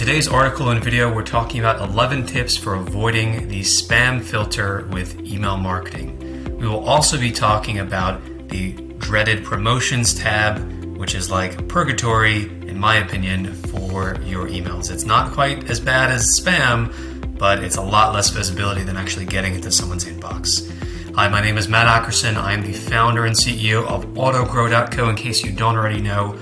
today's article and video, we're talking about 11 tips for avoiding the spam filter with email marketing. We will also be talking about the dreaded promotions tab, which is like purgatory, in my opinion, for your emails. It's not quite as bad as spam, but it's a lot less visibility than actually getting into someone's inbox. Hi, my name is Matt Ackerson. I am the founder and CEO of AutoGrow.co, in case you don't already know.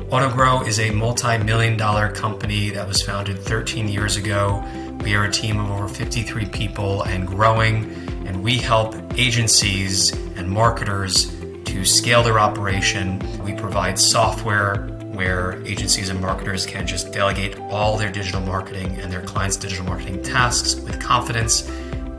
AutoGrow is a multi-million-dollar company that was founded 13 years ago. We are a team of over 53 people and growing, and we help agencies and marketers to scale their operation. We provide software where agencies and marketers can just delegate all their digital marketing and their clients' digital marketing tasks with confidence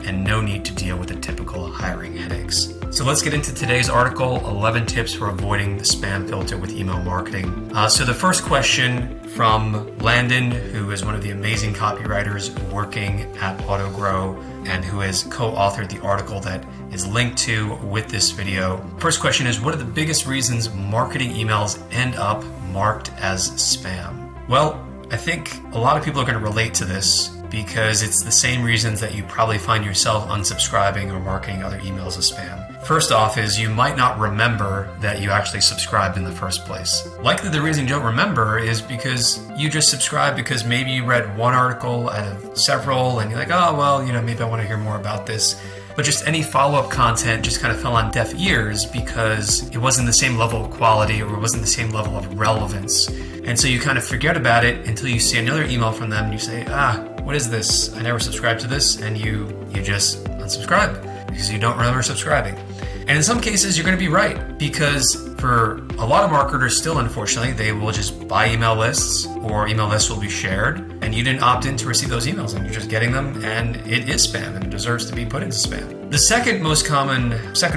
and no need to deal with the typical hiring headaches. So let's get into today's article, 11 tips for avoiding the spam filter with email marketing. So the first question from Landon, who is one of the amazing copywriters working at AutoGrow and who has co-authored the article that is linked to with this video. First question is, what are the biggest reasons marketing emails end up marked as spam? Well, I think a lot of people are going to relate to this because it's the same reasons that you probably find yourself unsubscribing or marking other emails as spam. First off is you might not remember that you actually subscribed in the first place. Likely the reason you don't remember is because you just subscribed because maybe you read one article out of several and you're like, oh, well, maybe I want to hear more about this. But just any follow-up content just kind of fell on deaf ears because it wasn't the same level of quality or it wasn't the same level of relevance. And so you kind of forget about it until you see another email from them and you say, what is this? I never subscribed to this. And you just unsubscribe because you don't remember subscribing. And in some cases, you're going to be right because for a lot of marketers still, unfortunately, they will just buy email lists or email lists will be shared and you didn't opt in to receive those emails and you're just getting them and it is spam and it deserves to be put into spam. The second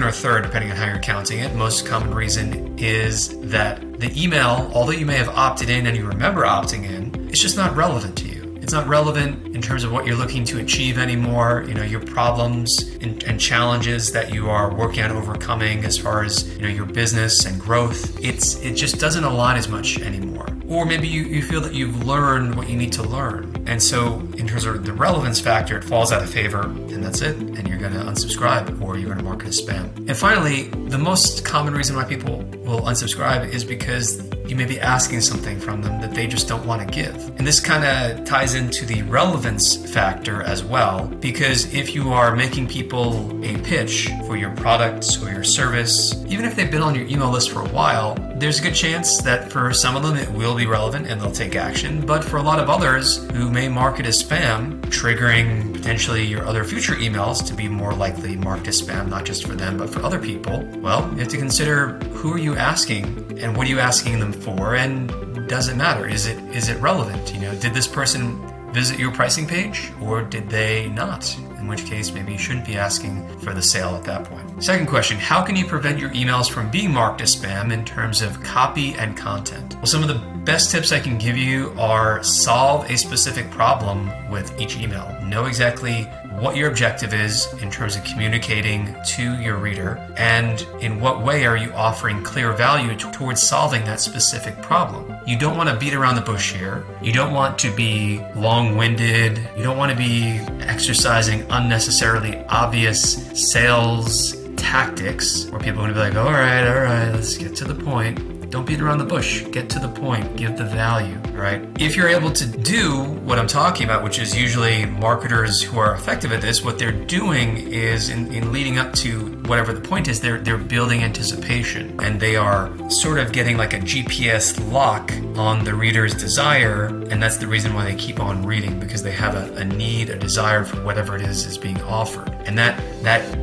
or third, depending on how you're counting it, most common reason is that the email, although you may have opted in and you remember opting in, it's just not relevant to you. It's not relevant in terms of what you're looking to achieve anymore, your problems and challenges that you are working on overcoming as far as, your business and growth. It just doesn't align as much anymore. Or maybe you feel that you've learned what you need to learn. And so in terms of the relevance factor, it falls out of favor and that's it. And you're going to unsubscribe or you're going to mark it as spam. And finally, the most common reason why people will unsubscribe is because you may be asking something from them that they just don't want to give. And this kind of ties into the relevance factor as well, because if you are making people a pitch for your products or your service, even if they've been on your email list for a while, there's a good chance that for some of them it will be relevant and they'll take action. But for a lot of others who may mark it as spam, triggering potentially your other future emails to be more likely marked as spam, not just for them, but for other people, well, you have to consider who are you asking and what are you asking them for, and does it matter? Is it relevant? Did this person visit your pricing page or did they not? In which case, maybe you shouldn't be asking for the sale at that point. Second question, how can you prevent your emails from being marked as spam in terms of copy and content? Well, some of the best tips I can give you are solve a specific problem with each email. Know exactly what your objective is in terms of communicating to your reader and in what way are you offering clear value towards solving that specific problem. You don't want to beat around the bush here. You don't want to be long-winded. You don't want to be exercising unnecessarily obvious sales tactics where people are going to be like, all right, let's get to the point. Don't beat around the bush. Get to the point. Give the value, all right? If you're able to do what I'm talking about, which is usually marketers who are effective at this, what they're doing is in leading up to whatever the point is, they're building anticipation and they are sort of getting like a GPS lock on the reader's desire. And that's the reason why they keep on reading, because they have a need, a desire for whatever it is being offered. And that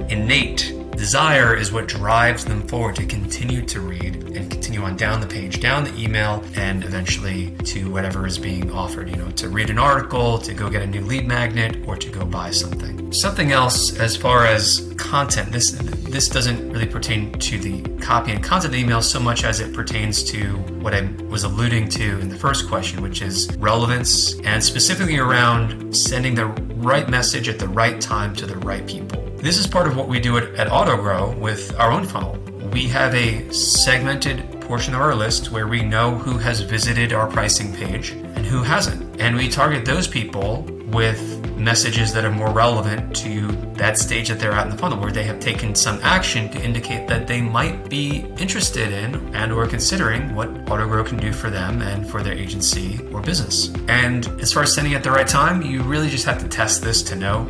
innate desire is what drives them forward to continue to read and continue on down the page, down the email, and eventually to whatever is being offered, to read an article, to go get a new lead magnet, or to go buy something. Something else as far as content, this doesn't really pertain to the copy and content of the email so much as it pertains to what I was alluding to in the first question, which is relevance, and specifically around sending the right message at the right time to the right people. This is part of what we do at AutoGrow with our own funnel. We have a segmented portion of our list where we know who has visited our pricing page and who hasn't. And we target those people with messages that are more relevant to that stage that they're at in the funnel, where they have taken some action to indicate that they might be interested in and or considering what AutoGrow can do for them and for their agency or business. And as far as sending at the right time, you really just have to test this to know.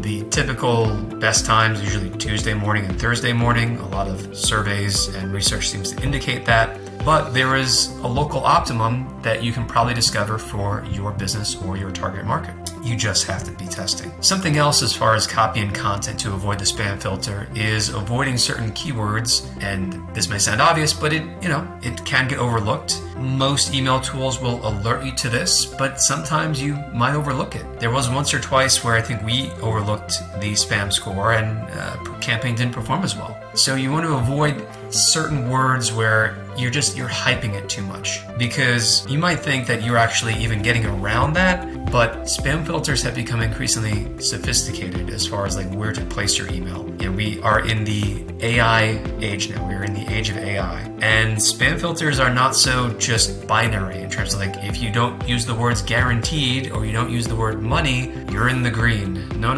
The typical best times, usually Tuesday morning and Thursday morning. A lot of surveys and research seems to indicate that. But there is a local optimum that you can probably discover for your business or your target market. You just have to be testing. Something else as far as copy and content to avoid the spam filter is avoiding certain keywords. And this may sound obvious, but it can get overlooked. Most email tools will alert you to this, but sometimes you might overlook it. There was once or twice where I think we overlooked the spam score and campaign didn't perform as well. So you want to avoid certain words where you're hyping it too much, because you might think that you're actually even getting around that, but spam filters have become increasingly sophisticated as far as like where to place your email. And we are in the AI age now. We're in the age of AI. And spam filters are not so just binary in terms of like, if you don't use the words guaranteed or you don't use the word money, you're in the green. No.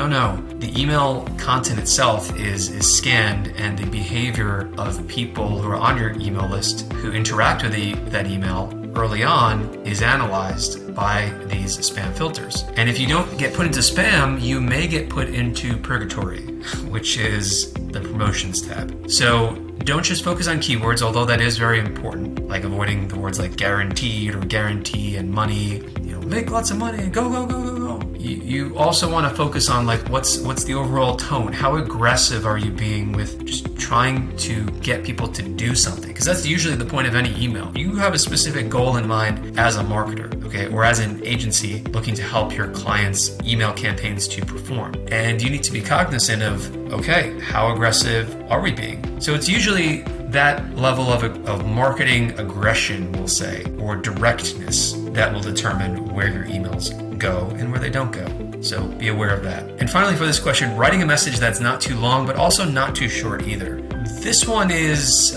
The email content itself is scanned, and the behavior of people who are on your email list who interact with that email early on is analyzed by these spam filters. And if you don't get put into spam, you may get put into purgatory, which is the promotions tab. So don't just focus on keywords, although that is very important, like avoiding the words like guaranteed or guarantee and money, make lots of money, go. You also want to focus on like what's the overall tone? How aggressive are you being with just trying to get people to do something? Because that's usually the point of any email. You have a specific goal in mind as a marketer, okay, or as an agency looking to help your clients' email campaigns to perform. And you need to be cognizant of, okay, how aggressive are we being? So it's usually that level of marketing aggression, we'll say, or directness that will determine where your emails go and where they don't go. So be aware of that. And finally, for this question, writing a message that's not too long, but also not too short either. This one is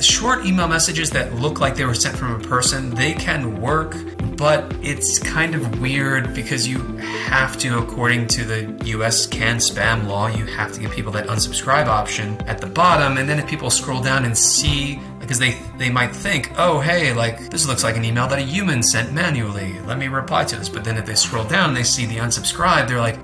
short email messages that look like they were sent from a person. They can work, but it's kind of weird because you have to, according to the US CAN spam law, you have to give people that unsubscribe option at the bottom. And then if people scroll down and see, because they might think, oh, hey, like this looks like an email that a human sent manually. Let me reply to this. But then if they scroll down and they see the unsubscribe, they're like,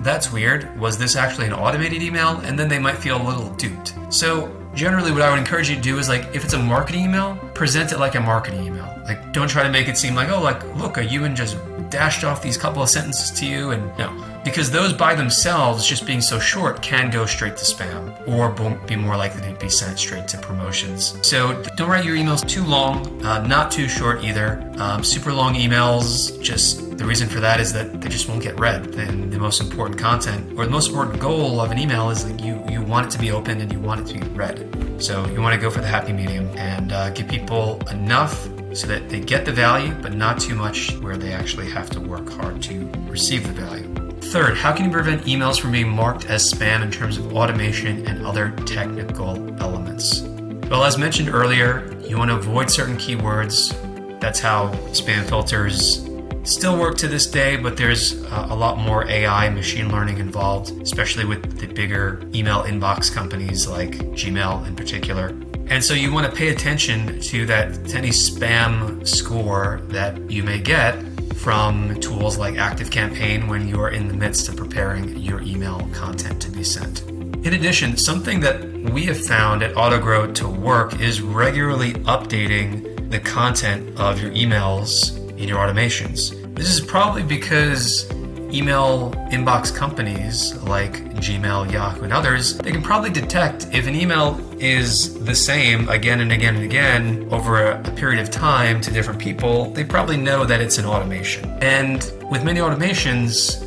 that's weird. Was this actually an automated email? And then they might feel a little duped. So generally what I would encourage you to do is like, if it's a marketing email, present it like a marketing email. Like, don't try to make it seem like, oh, like, look, a human just dashed off these couple of sentences to you. And no, because those by themselves, just being so short, can go straight to spam or be more likely to be sent straight to promotions. So don't write your emails too long, not too short either. Super long emails, just the reason for that is that they just won't get read. And the most important content or the most important goal of an email is that you want it to be opened and you want it to be read. So you want to go for the happy medium and give people enough so that they get the value, but not too much where they actually have to work hard to receive the value. Third, how can you prevent emails from being marked as spam in terms of automation and other technical elements? Well, as mentioned earlier, you want to avoid certain keywords. That's how spam filters still work to this day, but there's a lot more AI, machine learning involved, especially with the bigger email inbox companies like Gmail in particular. And so you want to pay attention to any spam score that you may get from tools like ActiveCampaign when you are in the midst of preparing your email content to be sent. In addition, something that we have found at AutoGrow to work is regularly updating the content of your emails in your automations. This is probably because email inbox companies like Gmail, Yahoo, and others, they can probably detect if an email is the same again and again and again over a period of time to different people. They probably know that it's an automation. And with many automations,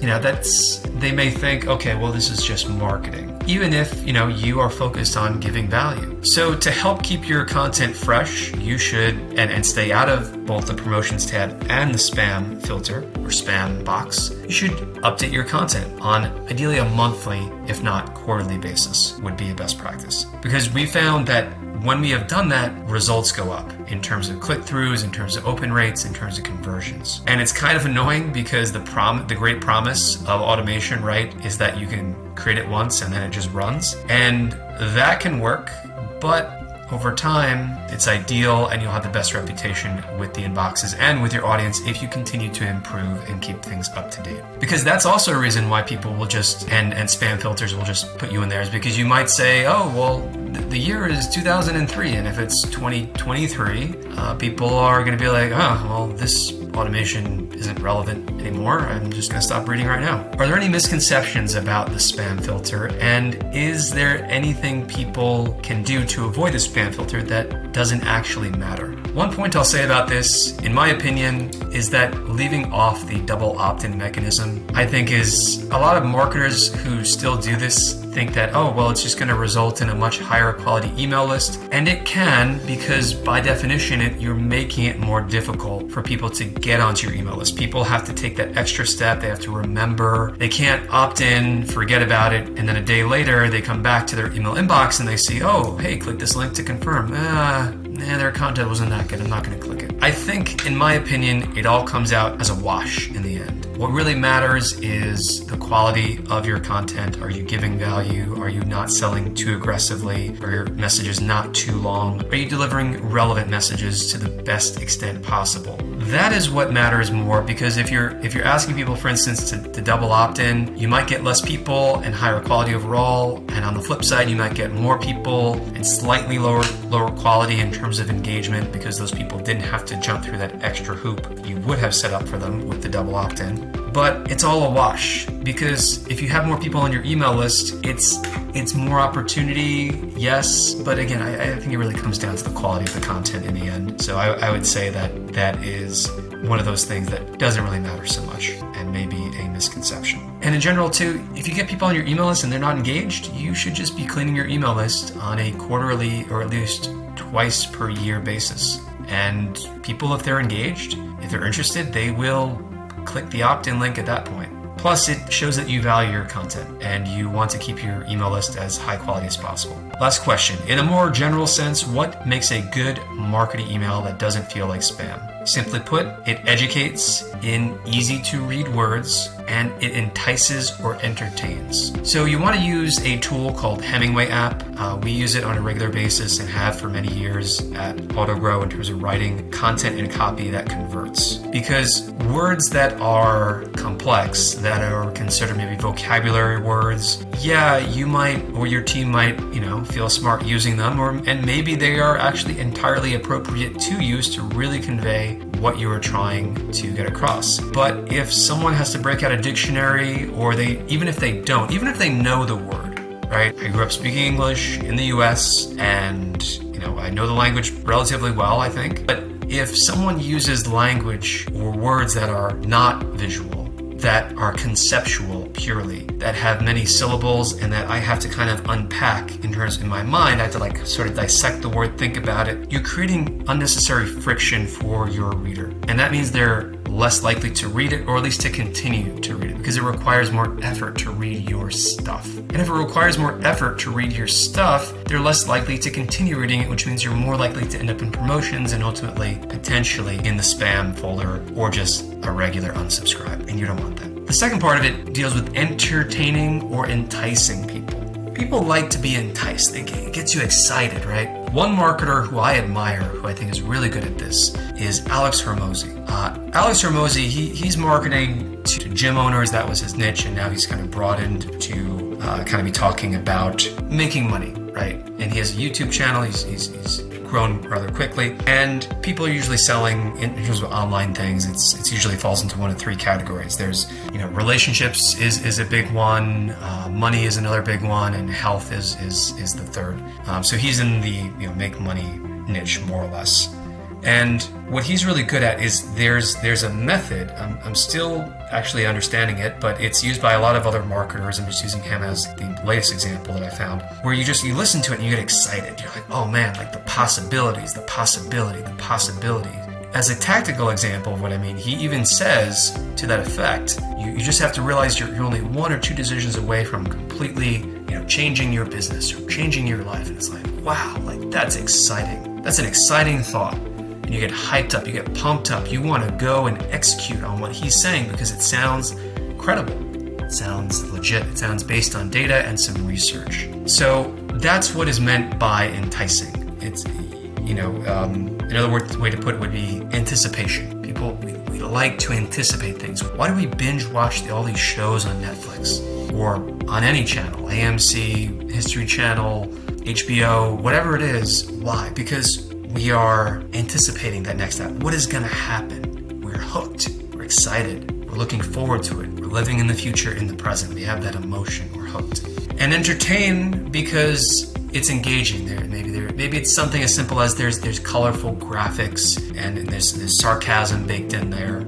they may think, okay, well, this is just marketing, even if, you are focused on giving value. So to help keep your content fresh, you should, and stay out of both the promotions tab and the spam filter or spam box, you should update your content on ideally a monthly, if not quarterly basis would be a best practice. Because we found that when we have done that, results go up in terms of click-throughs, in terms of open rates, in terms of conversions. And it's kind of annoying because the great promise of automation, right, is that you can create it once and then it just runs. And that can work, but over time, it's ideal and you'll have the best reputation with the inboxes and with your audience if you continue to improve and keep things up to date. Because that's also a reason why people will just, and spam filters will just put you in there, is because you might say, oh, well, the year is 2003, and if it's 2023, people are going to be like, oh, well, this automation isn't relevant anymore. I'm just going to stop reading right now. Are there any misconceptions about the spam filter? And is there anything people can do to avoid the spam filter that doesn't actually matter? One point I'll say about this, in my opinion, is that leaving off the double opt-in mechanism, I think is a lot of marketers who still do this think that, oh, well, it's just going to result in a much higher quality email list. And it can, because by definition, you're making it more difficult for people to get onto your email list. People have to take that extra step. They have to remember. They can't opt in, forget about it, and then a day later, they come back to their email inbox and they see, oh, hey, click this link to confirm. Their content wasn't that good. I'm not going to click it. I think, in my opinion, it all comes out as a wash in the end. What really matters is the quality of your content. Are you giving value? Are you not selling too aggressively? Are your messages not too long? Are you delivering relevant messages to the best extent possible? That is what matters more, because if you're asking people, for instance, to double opt-in, you might get less people and higher quality overall. And on the flip side, you might get more people and slightly lower quality in terms of engagement, because those people didn't have to jump through that extra hoop you would have set up for them with the double opt-in. But it's all a wash, because if you have more people on your email list, it's more opportunity, yes, but again, I think it really comes down to the quality of the content in the end. So I would say that is one of those things that doesn't really matter so much, and maybe a misconception. And in general too, if you get people on your email list and they're not engaged, you should just be cleaning your email list on a quarterly or at least twice per year basis. And people, if they're engaged, if they're interested, they will click the opt-in link at that point. Plus, it shows that you value your content and you want to keep your email list as high quality as possible. Last question. In a more general sense, what makes a good marketing email that doesn't feel like spam? Simply put, it educates in easy-to-read words and it entices or entertains. So you want to use a tool called Hemingway app. We use it on a regular basis and have for many years at AutoGrow in terms of writing content and copy that converts. Because words that are complex, that are considered maybe vocabulary words, yeah, you might, or your team might, feel smart using them, and maybe they are actually entirely appropriate to use to really convey what you are trying to get across. But if someone has to break out a dictionary, or even if they know the word, right? I grew up speaking English in the US, and I know the language relatively well, I think. But if someone uses language or words that are not visual, that are conceptual purely, that have many syllables, and that I have to kind of unpack in my mind, I have to sort of dissect the word, think about it, you're creating unnecessary friction for your reader. And that means they're less likely to read it, or at least to continue to read it, because it requires more effort to read your stuff. And if it requires more effort to read your stuff, they're less likely to continue reading it, which means you're more likely to end up in promotions and ultimately, potentially, in the spam folder or just a regular unsubscribe, and you don't want that. The second part of it deals with entertaining or enticing people. People like to be enticed. It gets you excited, right? One marketer who I admire, who I think is really good at this, is Alex Hormozi. Alex Hormozi, he's marketing to gym owners. That was his niche, and now he's kind of broadened to kind of be talking about making money, right? And he has a YouTube channel. He's grown rather quickly, and people are usually selling in terms of online things. It usually falls into one of three categories. There's relationships is a big one, money is another big one, and health is the third. So he's in the make money niche more or less. And what he's really good at is there's a method. I'm still actually understanding it, but it's used by a lot of other marketers. I'm just using him as the latest example that I found, where you listen to it and you get excited. You're like, oh man, like the possibilities. As a tactical example of what I mean, he even says to that effect, you just have to realize you're only one or two decisions away from completely changing your business or changing your life. And it's like, wow, like that's exciting. That's an exciting thought. And you get hyped up, you get pumped up. You want to go and execute on what he's saying because it sounds credible. It sounds legit. It sounds based on data and some research. So that's what is meant by enticing. It's, in other words, the way to put it would be anticipation. People, we like to anticipate things. Why do we binge watch all these shows on Netflix or on any channel, AMC, History Channel, HBO, whatever it is? Why? Because we are anticipating that next step. What is going to happen? We're hooked. We're excited. We're looking forward to it. We're living in the future, in the present. We have that emotion. We're hooked. And entertain because it's engaging. Maybe it's something as simple as there's colorful graphics and there's sarcasm baked in there,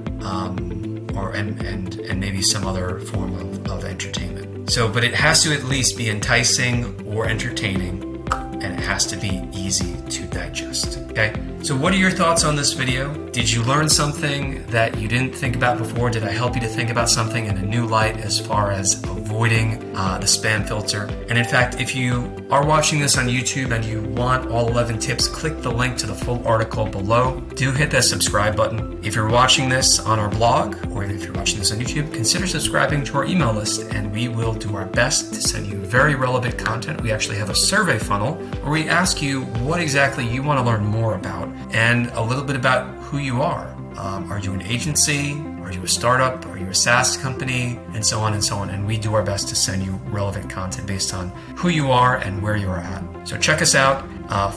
and maybe some other form of entertainment. So, but it has to at least be enticing or entertaining, and it has to be easy to digest. Okay. So, what are your thoughts on this video? Did you learn something that you didn't think about before? Did I help you to think about something in a new light as far as avoiding the spam filter? And in fact, if you are watching this on YouTube and you want all 11 tips, click the link to the full article below. Do hit that subscribe button. If you're watching this on our blog, or if you're watching this on YouTube, consider subscribing to our email list, and we will do our best to send you very relevant content. We actually have a survey funnel where we ask you what exactly you want to learn more about and a little bit about who you are. Are you an agency? Are you a startup? Are you a SaaS company? And so on and so on. And we do our best to send you relevant content based on who you are and where you are at. So check us out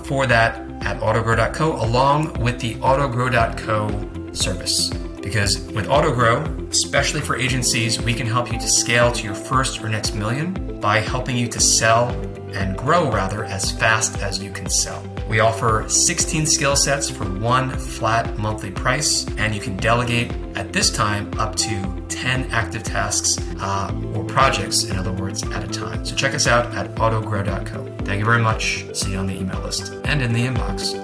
for that at autogrow.co along with the autogrow.co service. Because with AutoGrow, especially for agencies, we can help you to scale to your first or next million by helping you to sell and grow as fast as you can sell. We offer 16 skill sets for one flat monthly price, and you can delegate at this time up to 10 active tasks or projects, in other words, at a time. So check us out at autogrow.co. Thank you very much. See you on the email list and in the inbox.